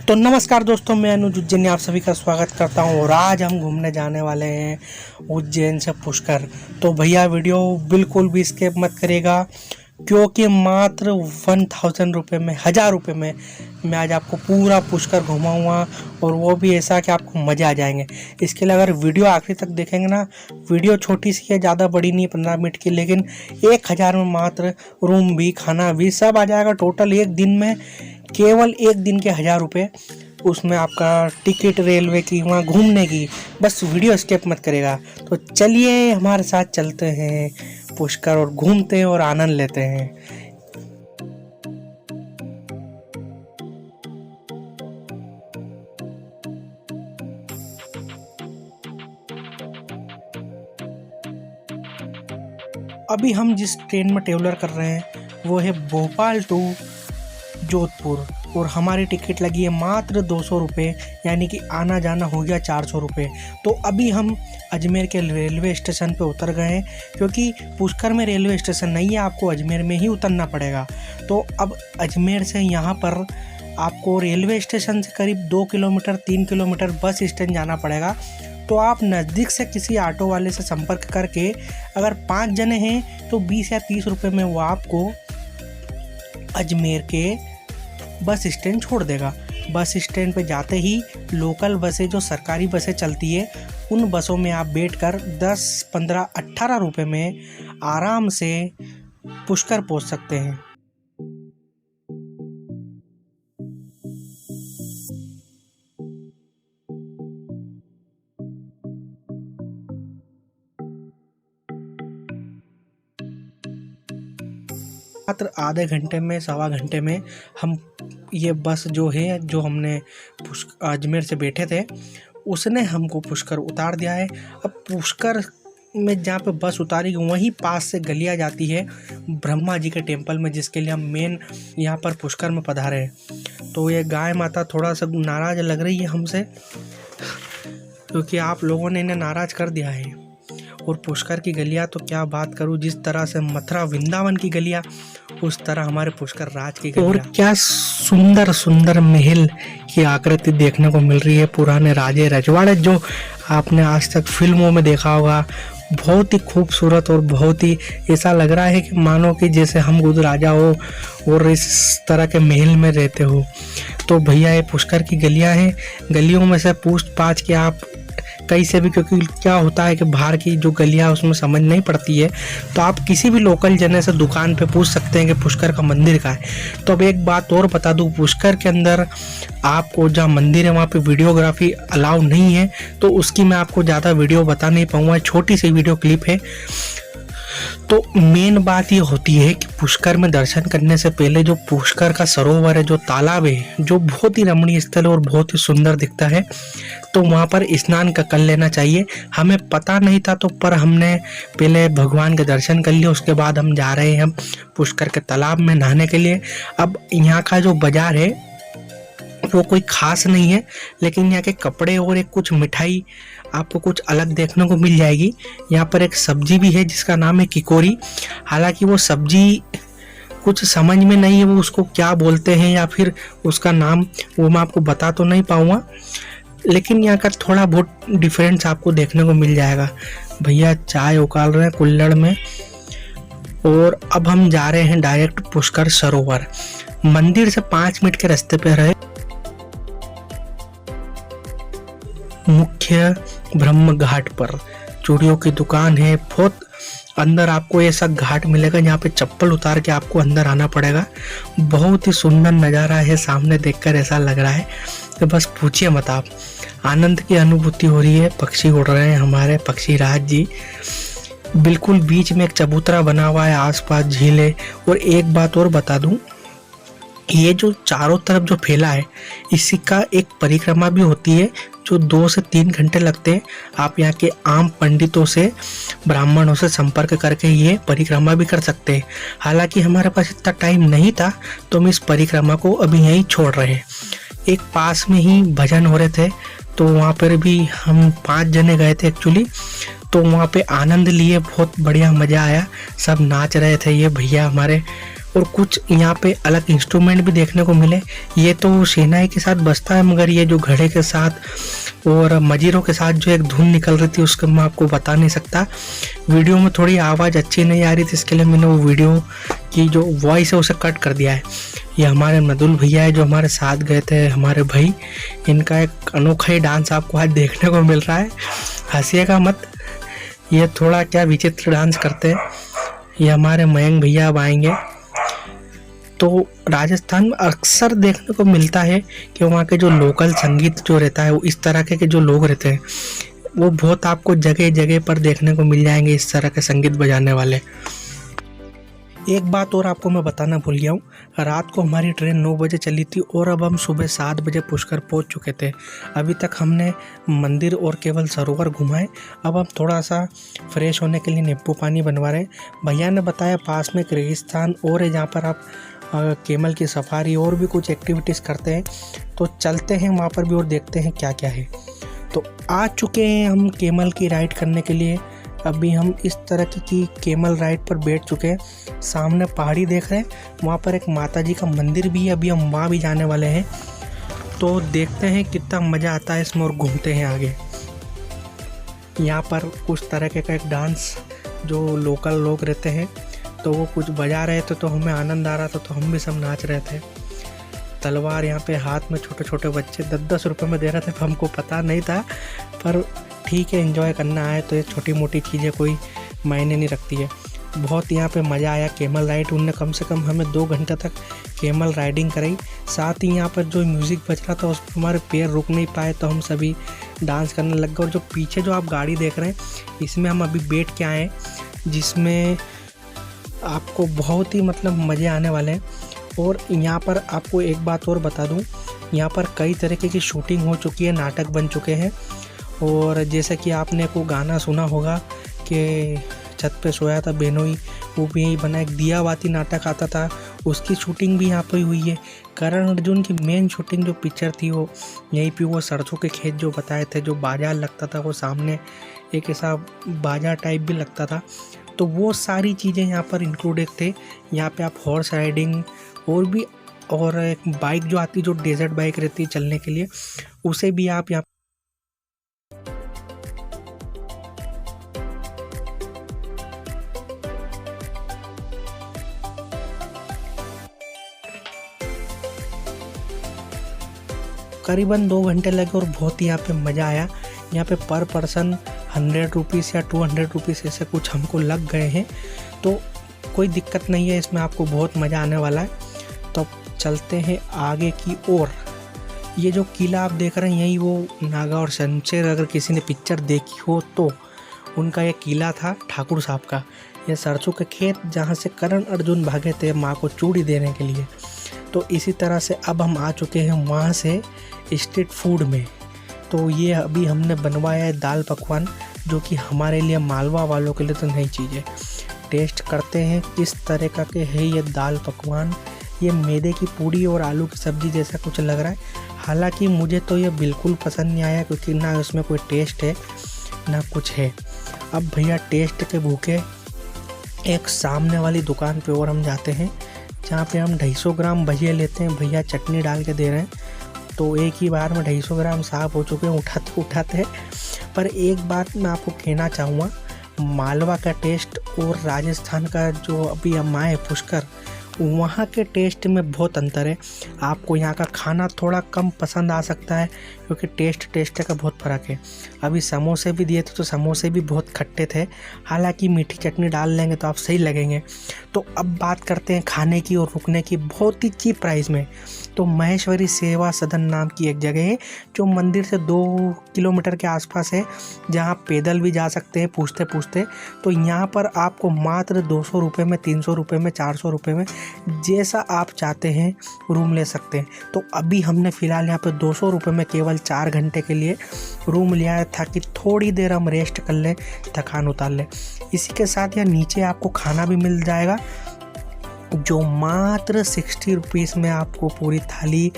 तो नमस्कार दोस्तों, मैं अनुज उज्जैन आप सभी का स्वागत करता हूं और आज हम घूमने जाने वाले हैं उज्जैन से पुष्कर। तो भैया वीडियो बिल्कुल भी स्किप मत करिएगा, क्योंकि मात्र 1000 रुपये में 1000 रुपये में मैं आज आपको पूरा पुष्कर घुमाऊंगा और वो भी ऐसा कि आपको मज़े आ जाएंगे। इसके लिए अगर वीडियो आखिरी तक देखेंगे ना, वीडियो छोटी सी है, ज़्यादा बड़ी नहीं, 15 मिनट की, लेकिन 1000 में मात्र रूम भी खाना भी सब आ जाएगा। टोटल एक दिन में, केवल एक दिन के 1000 रुपये, उसमें आपका टिकट रेलवे की, वहाँ घूमने की, बस वीडियो स्किप मत करेगा। तो चलिए हमारे साथ चलते हैं पुष्कर और घूमते हैं और आनंद लेते हैं। अभी हम जिस ट्रेन में ट्रेवलर कर रहे हैं वो है भोपाल टू जोधपुर और हमारी टिकट लगी है मात्र 200 रुपये, यानी कि आना जाना हो गया 400 रुपये। तो अभी हम अजमेर के रेलवे स्टेशन पे उतर गए हैं, क्योंकि पुष्कर में रेलवे स्टेशन नहीं है, आपको अजमेर में ही उतरना पड़ेगा। तो अब अजमेर से यहाँ पर आपको रेलवे स्टेशन से करीब 2 किलोमीटर 3 किलोमीटर बस स्टैंड जाना पड़ेगा। तो आप नज़दीक से किसी ऑटो वाले से संपर्क करके, अगर 5 जने हैं तो 20 या 30 रुपये में वो आपको अजमेर के बस स्टैंड छोड़ देगा। बस स्टैंड पे जाते ही लोकल बसें, जो सरकारी बसें चलती है, उन बसों में आप बैठकर 10, 15, 18 रुपये में आराम से पुष्कर पहुंच सकते हैं। मात्र आधे घंटे में, सवा घंटे में हम ये बस जो है, जो हमने अजमेर से बैठे थे, उसने हमको पुष्कर उतार दिया है। अब पुष्कर में जहाँ पे बस उतारी, वहीं पास से गलियाँ जाती है ब्रह्मा जी के टेम्पल में, जिसके लिए हम मेन यहाँ पर पुष्कर में पधारे हैं। तो ये गाय माता थोड़ा सा नाराज़ लग रही है हमसे, क्योंकि आप लोगों ने इन्हें नाराज़ कर दिया है। और पुष्कर की गलियाँ तो क्या बात करूँ, जिस तरह से मथुरा वृंदावन की गलियाँ, उस तरह हमारे पुष्कर राज की गलियाँ। और क्या सुंदर सुंदर महल की आकृति देखने को मिल रही है, पुराने राजे रजवाड़े जो आपने आज तक फिल्मों में देखा होगा। बहुत ही खूबसूरत और बहुत ही ऐसा लग रहा है कि मानो कि जैसे हम खुद राजा हो और इस तरह के महल में रहते हो। तो भैया ये पुष्कर की गलियाँ हैं। गलियों में से पूछ पाछ के आप कहीं से भी, क्योंकि क्या होता है कि बाहर की जो गलियाँ उसमें समझ नहीं पड़ती है, तो आप किसी भी लोकल जने से दुकान पे पूछ सकते हैं कि पुष्कर का मंदिर कहाँ है। तो अब एक बात और बता दूं, पुष्कर के अंदर आपको जहाँ मंदिर है वहाँ पे वीडियोग्राफी अलाउ नहीं है, तो उसकी मैं आपको ज़्यादा वीडियो बता नहीं पाऊँगा, छोटी सी वीडियो क्लिप है। तो मेन बात ये होती है कि पुष्कर में दर्शन करने से पहले जो पुष्कर का सरोवर है, जो तालाब है, जो बहुत ही रमणीय स्थल है और बहुत ही सुंदर दिखता है, तो वहाँ पर स्नान कर लेना चाहिए। हमें पता नहीं था, तो पर हमने पहले भगवान के दर्शन कर लिए, उसके बाद हम जा रहे हैं हम पुष्कर के तालाब में नहाने के लिए। अब यहाँ का जो बाजार है वो कोई खास नहीं है, लेकिन यहाँ के कपड़े और एक कुछ मिठाई आपको कुछ अलग देखने को मिल जाएगी। यहाँ पर एक सब्जी भी है जिसका नाम है किकोरी। हालांकि वो सब्जी कुछ समझ में नहीं है वो उसको क्या बोलते हैं, या फिर उसका नाम वो मैं आपको बता तो नहीं पाऊँगा, लेकिन यहाँ का थोड़ा बहुत डिफरेंस आपको देखने को मिल जाएगा। भैया चाय उकाल रहे हैं कुल्हड़ में। और अब हम जा रहे हैं डायरेक्ट पुष्कर सरोवर। मंदिर से 5 मिनट के रास्ते पे रहे मुख्य ब्रह्म घाट पर चूड़ियों की दुकान है। बहुत अंदर आपको ऐसा घाट मिलेगा जहाँ पे चप्पल उतार के आपको अंदर आना पड़ेगा। बहुत ही सुंदर नज़ारा है, सामने देखकर ऐसा लग रहा है तो बस पूछिए मत आप, आनंद की अनुभूति हो रही है। पक्षी उड़ रहे हैं हमारे पक्षी राज जी। बिल्कुल बीच में एक चबूतरा बना हुआ है, आसपास झीलें। और एक बात और बता दूं, ये जो चारों तरफ जो फैला है, इसी का एक परिक्रमा भी होती है जो 2 से 3 घंटे लगते हैं। आप यहाँ के आम पंडितों से, ब्राह्मणों से संपर्क करके ये परिक्रमा भी कर सकते हैं। हालांकि हमारे पास इतना टाइम नहीं था, तो हम इस परिक्रमा को अभी यहीं छोड़ रहे हैं। एक पास में ही भजन हो रहे थे, तो वहाँ पर भी हम 5 जने गए थे एक्चुअली। तो वहाँ पे आनंद लिए, बहुत बढ़िया मज़ा आया, सब नाच रहे थे। ये भैया हमारे और कुछ यहाँ पे अलग इंस्ट्रूमेंट भी देखने को मिले। ये तो शहनाई के साथ बजता है, मगर ये जो घड़े के साथ और मजीरों के साथ जो एक धुन निकल रही थी उसको मैं आपको बता नहीं सकता। वीडियो में थोड़ी आवाज़ अच्छी नहीं आ रही थी, इसके लिए मैंने वो वीडियो की जो वॉइस है उसे कट कर दिया है। ये हमारे मदुल भैया है जो हमारे साथ गए थे, हमारे भाई। इनका एक अनोखा ही डांस आपको आज देखने को मिल रहा है, हंसिएगा मत। ये थोड़ा क्या विचित्र डांस करते हैं। ये हमारे मयंक भैया अब आएंगे। तो राजस्थान में अक्सर देखने को मिलता है कि वहाँ के जो लोकल संगीत जो रहता है, वो इस तरह के जो लोग रहते हैं वो बहुत आपको जगह जगह पर देखने को मिल जाएंगे, इस तरह के संगीत बजाने वाले। एक बात और आपको मैं बताना भूल गया हूँ, रात को हमारी ट्रेन 9 बजे चली थी और अब हम सुबह 7 बजे पुष्कर पहुँच चुके थे। अभी तक हमने मंदिर और केवल सरोवर घुमाए। अब हम थोड़ा सा फ्रेश होने के लिए नींबू पानी बनवा रहे हैं। भैया ने बताया पास में एक रेगिस्तान और है जहाँ पर आप केमल की सफारी और भी कुछ एक्टिविटीज़ करते हैं। तो चलते हैं वहाँ पर भी और देखते हैं क्या क्या है। तो आ चुके हैं हम केमल की राइड करने के लिए। अभी हम इस तरह की केमल राइड पर बैठ चुके हैं। सामने पहाड़ी देख रहे हैं, वहाँ पर एक माता जी का मंदिर भी है। अभी हम वहाँ भी जाने वाले हैं। तो देखते हैं कितना मज़ा आता है इसमें और घूमते हैं आगे। यहाँ पर कुछ तरह का एक डांस जो लोकल लोग रहते हैं तो वो कुछ बजा रहे थे, तो हमें आनंद आ रहा था, तो हम भी सब नाच रहे थे। तलवार यहाँ पे हाथ में छोटे छोटे बच्चे 10-10 रुपये में दे रहे थे, हमको पता नहीं था, पर ठीक है, एंजॉय करना है तो ये छोटी मोटी चीज़ें कोई मायने नहीं रखती है। बहुत यहाँ पे मज़ा आया। केमल राइड उनने कम से कम हमें 2 घंटे तक केमल राइडिंग कराई। साथ ही यहाँ पर जो म्यूज़िक बज रहा था उस पर हमारे पैर रुक नहीं पाए, तो हम सभी डांस करने लग गए। और जो पीछे जो आप गाड़ी देख रहे हैं इसमें हम अभी बैठ के आए हैं, जिसमें आपको बहुत ही मतलब मज़े आने वाले हैं। और यहाँ पर आपको एक बात और बता दूँ, यहाँ पर कई तरीके की शूटिंग हो चुकी है, नाटक बन चुके हैं। और जैसे कि आपने को गाना सुना होगा कि छत पे सोया था बेनोई, वो भी यही बना। एक दियाबाती नाटक आता था, उसकी शूटिंग भी यहाँ पर हुई है। करण अर्जुन की मेन शूटिंग जो पिक्चर थी वो यहीं पे, वो सरसों के खेत जो बताए थे, जो बाजार लगता था, वो सामने एक ऐसा बाजार टाइप भी लगता था। तो वो सारी चीज़ें यहाँ पर इंक्लूडेड थे। यहाँ पे आप हॉर्स राइडिंग और एक बाइक जो आती है, जो डेजर्ट बाइक रहती है चलने के लिए, उसे भी आप यहाँ करीबन 2 घंटे लगे और बहुत ही यहाँ पे मज़ा आया। यहाँ पे पर पर्सन 100 रुपीज़ या 200 रुपीज़ ऐसे कुछ हमको लग गए हैं, तो कोई दिक्कत नहीं है, इसमें आपको बहुत मज़ा आने वाला है। तो चलते हैं आगे की ओर। ये जो किला आप देख रहे हैं यही वो नागा और शमशेर, अगर किसी ने पिक्चर देखी हो तो उनका ये किला था ठाकुर साहब का। ये सरसों के खेत जहाँ से करण अर्जुन भागे थे माँ को चूड़ी देने के लिए। तो इसी तरह से अब हम आ चुके हैं वहाँ से स्ट्रीट फूड में। तो ये अभी हमने बनवाया है दाल पकवान, जो कि हमारे लिए मालवा वालों के लिए तो नई चीज़ है। टेस्ट करते हैं किस तरह का के है ये दाल पकवान। ये मैदे की पूड़ी और आलू की सब्ज़ी जैसा कुछ लग रहा है। हालांकि मुझे तो ये बिल्कुल पसंद नहीं आया, क्योंकि ना उसमें कोई टेस्ट है ना कुछ है। अब भैया टेस्ट के भूखे एक सामने वाली दुकान पे और हम जाते हैं, जहाँ पे हम 250 ग्राम भजिया लेते हैं। भैया चटनी डाल के दे रहे हैं, तो एक ही बार में 250 ग्राम साफ हो चुके हैं उठाते। पर एक बात मैं आपको कहना चाहूँगा, मालवा का टेस्ट और राजस्थान का जो अभी हम आए पुष्कर, वहाँ के टेस्ट में बहुत अंतर है। आपको यहाँ का खाना थोड़ा कम पसंद आ सकता है, क्योंकि टेस्ट का बहुत फ़र्क है। अभी समोसे भी दिए थे तो समोसे भी बहुत खट्टे थे, हालांकि मीठी चटनी डाल लेंगे तो आप सही लगेंगे। तो अब बात करते हैं खाने की और रुकने की, बहुत ही चीप प्राइस में। तो महेश्वरी सेवा सदन नाम की एक जगह है, जो मंदिर से 2 किलोमीटर के आसपास है, जहाँ पैदल भी जा सकते हैं पूछते पूछते। तो यहाँ पर आपको मात्र 200 रुपये में, 300 रुपये में, 400 रुपये में, जैसा आप चाहते हैं रूम ले सकते हैं। तो अभी हमने फ़िलहाल यहाँ पे 200 रुपये में केवल 4 घंटे के लिए रूम लिया है, ताकि थोड़ी देर हम रेस्ट कर लें, थकान उतार लें। इसी के साथ यहाँ नीचे आपको खाना भी मिल जाएगा, जो मात्र 60 रुपीज़ में आपको पूरी थाली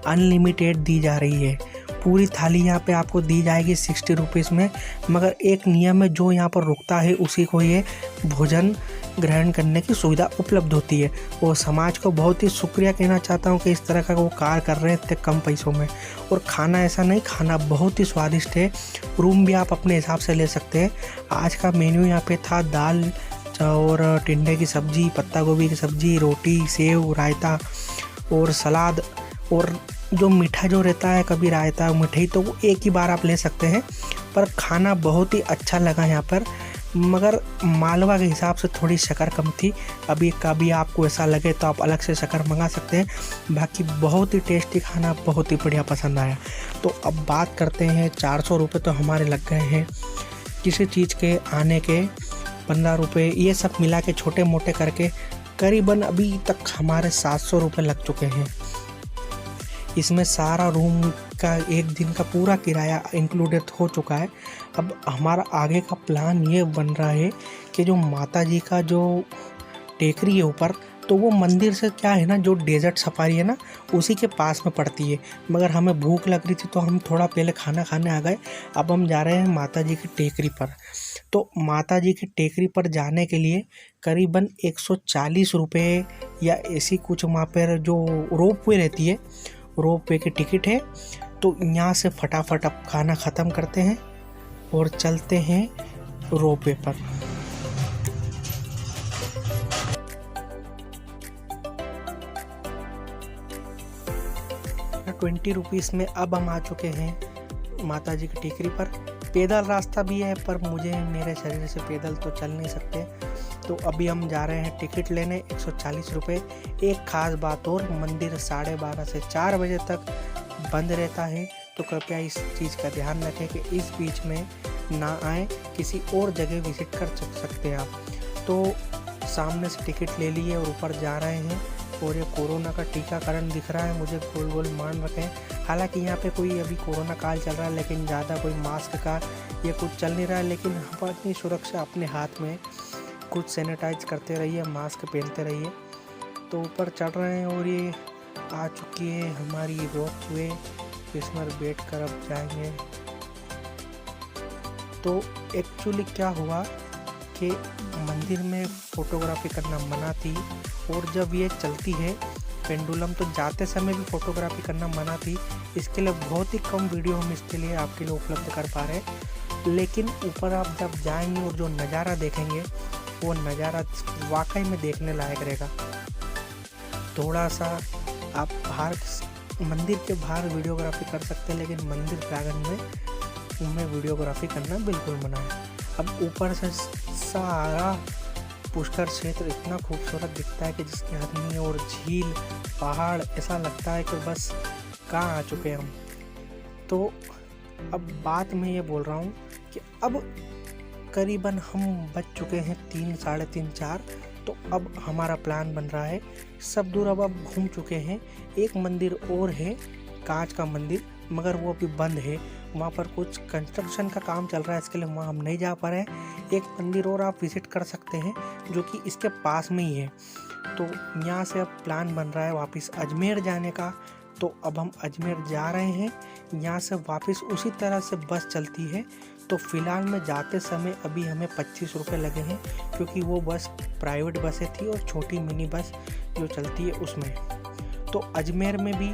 अनलिमिटेड दी जा रही है। पूरी थाली यहाँ पे आपको दी जाएगी 60 रुपीज़ में, मगर एक नियम है, जो यहाँ पर रुकता है उसी को ये भोजन ग्रहण करने की सुविधा उपलब्ध होती है। और समाज को बहुत ही शुक्रिया कहना चाहता हूँ कि इस तरह का वो कार्य कर रहे हैं इतने कम पैसों में। और खाना ऐसा नहीं, खाना बहुत ही स्वादिष्ट है। रूम भी आप अपने हिसाब से ले सकते हैं। आज का मेन्यू यहाँ पे था दाल और टिंडे की सब्ज़ी, पत्ता गोभी की सब्ज़ी, रोटी, सेव, रायता और सलाद। और जो मीठा जो रहता है, कभी रायता मिठाई, तो वो एक ही बार आप ले सकते हैं। पर खाना बहुत ही अच्छा लगा यहाँ पर, मगर मालवा के हिसाब से थोड़ी शक्कर कम थी। अभी कभी आपको ऐसा लगे तो आप अलग से शक्कर मंगा सकते हैं। बाकी बहुत ही टेस्टी खाना, बहुत ही बढ़िया पसंद आया। तो अब बात करते हैं, 400 रुपये तो हमारे लग गए हैं किसी चीज़ के आने के। 15 रुपये ये सब मिला के छोटे मोटे करके करीबन अभी तक हमारे 700 रुपये लग चुके हैं। इसमें सारा रूम का एक दिन का पूरा किराया इंक्लूडेड हो चुका है। अब हमारा आगे का प्लान ये बन रहा है कि जो माता जी का जो टेकरी है ऊपर, तो वो मंदिर से क्या है ना, जो डेजर्ट सफारी है ना, उसी के पास में पड़ती है। मगर हमें भूख लग रही थी तो हम थोड़ा पहले खाना खाने आ गए। अब हम जा रहे हैं माता जी की टेकरी पर। तो माता जी की टेकरी पर जाने के लिए करीबन 140 रुपये या ऐसी कुछ वहाँ पर जो रोप वे रहती है, रोप वे की टिकट है। तो यहाँ से फटाफट अब खाना ख़त्म करते हैं और चलते हैं रोप वे पर। 20 रुपीज़ में अब हम आ चुके हैं माता जी की टेकरी पर। पैदल रास्ता भी है, पर मेरे शरीर से पैदल तो चल नहीं सकते। तो अभी हम जा रहे हैं टिकट लेने, 140 रुपये। एक ख़ास बात और, मंदिर 12:30 से 4 बजे तक बंद रहता है। तो कृपया इस चीज़ का ध्यान रखें कि इस बीच में ना आए, किसी और जगह विज़िट कर सकते हैं आप। तो सामने से टिकट ले लिए और ऊपर जा रहे हैं। और ये कोरोना का टीकाकरण दिख रहा है मुझे, गोल गोल मान रखे हैं। हालांकि यहाँ पे कोई अभी कोरोना काल चल रहा है, लेकिन ज़्यादा कोई मास्क का ये कुछ चल नहीं रहा है। लेकिन हम अपनी सुरक्षा अपने हाथ में, कुछ सैनिटाइज करते रहिए, मास्क पहनते रहिए। तो ऊपर चढ़ रहे हैं और ये आ चुकी है हमारी रोप वे, इसमें बैठ कर अब जाएंगे। तो एक्चुअली क्या हुआ कि मंदिर में फ़ोटोग्राफी करना मना थी, और जब ये चलती है पेंडुलम, तो जाते समय भी फ़ोटोग्राफी करना मना थी। इसके लिए बहुत ही कम वीडियो हम इसके लिए आपके लिए उपलब्ध कर पा रहे हैं। लेकिन ऊपर आप जब जाएंगे और जो नज़ारा देखेंगे, वो नज़ारा वाकई में देखने लायक रहेगा। थोड़ा सा आप बाहर, मंदिर के बाहर वीडियोग्राफी कर सकते हैं, लेकिन मंदिर प्रांगण में वीडियोग्राफी करना बिल्कुल मना है। अब ऊपर से सारा पुष्कर क्षेत्र इतना खूबसूरत दिखता है कि जिसके हद नहीं है। और झील, पहाड़, ऐसा लगता है कि बस कहाँ आ चुके हम। तो अब बात मैं ये बोल रहा हूँ कि अब करीबन हम बच चुके हैं 3, साढ़े 3, 4। तो अब हमारा प्लान बन रहा है, सब दूर अब घूम चुके हैं। एक मंदिर और है, कांच का मंदिर, मगर वो अभी बंद है। वहाँ पर कुछ कंस्ट्रक्शन का काम चल रहा है, इसके लिए वहाँ हम नहीं जा पा रहे हैं। एक मंदिर और आप विज़िट कर सकते हैं जो कि इसके पास में ही है। तो यहाँ से अब प्लान बन रहा है वापस अजमेर जाने का। तो अब हम अजमेर जा रहे हैं। यहाँ से वापस उसी तरह से बस चलती है। तो फ़िलहाल में जाते समय अभी हमें 25 रुपये लगे हैं, क्योंकि वो बस प्राइवेट बसें थी और छोटी मिनी बस जो चलती है उसमें। तो अजमेर में भी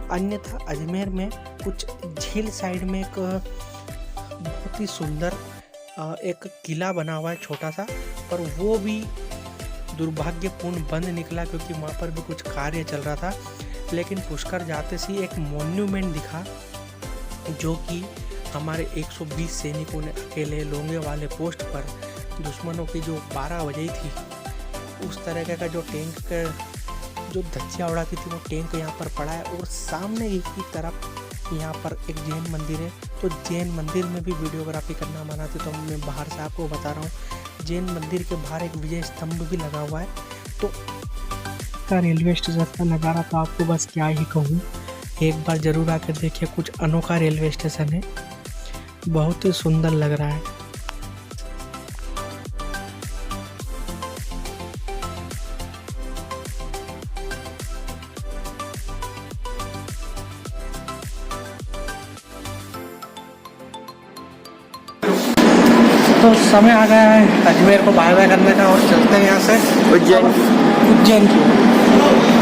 अन्यथा अजमेर में कुछ झील साइड में एक बहुत ही सुंदर एक किला बना हुआ है छोटा सा, पर वो भी दुर्भाग्यपूर्ण बंद निकला, क्योंकि वहाँ पर भी कुछ कार्य चल रहा था। लेकिन पुष्कर जाते से एक मॉन्यूमेंट दिखा, जो कि हमारे 120 सैनिकों ने अकेले लोंगे वाले पोस्ट पर दुश्मनों की जो 12 बजे थी, उस तरह का जो टैंक का जो धज्जियाँ उड़ाती थी, वो टैंक यहाँ पर पड़ा है। और सामने ही की तरफ यहाँ पर एक जैन मंदिर है। तो जैन मंदिर में भी वीडियोग्राफी करना मना थी, तो मैं बाहर से आपको बता रहा हूँ। जैन मंदिर के बाहर एक विजय स्तंभ भी लगा हुआ है। तो का रेलवे स्टेशन का नज़ारा तो आपको बस क्या ही कहूँ, एक बार ज़रूर आकर देखिए। कुछ अनोखा रेलवे स्टेशन है, बहुत ही सुंदर लग रहा है। तो समय आ गया है अजमेर को बाय बाय करने का और चलते हैं यहाँ से उज्जैन उज्जैन की ओर।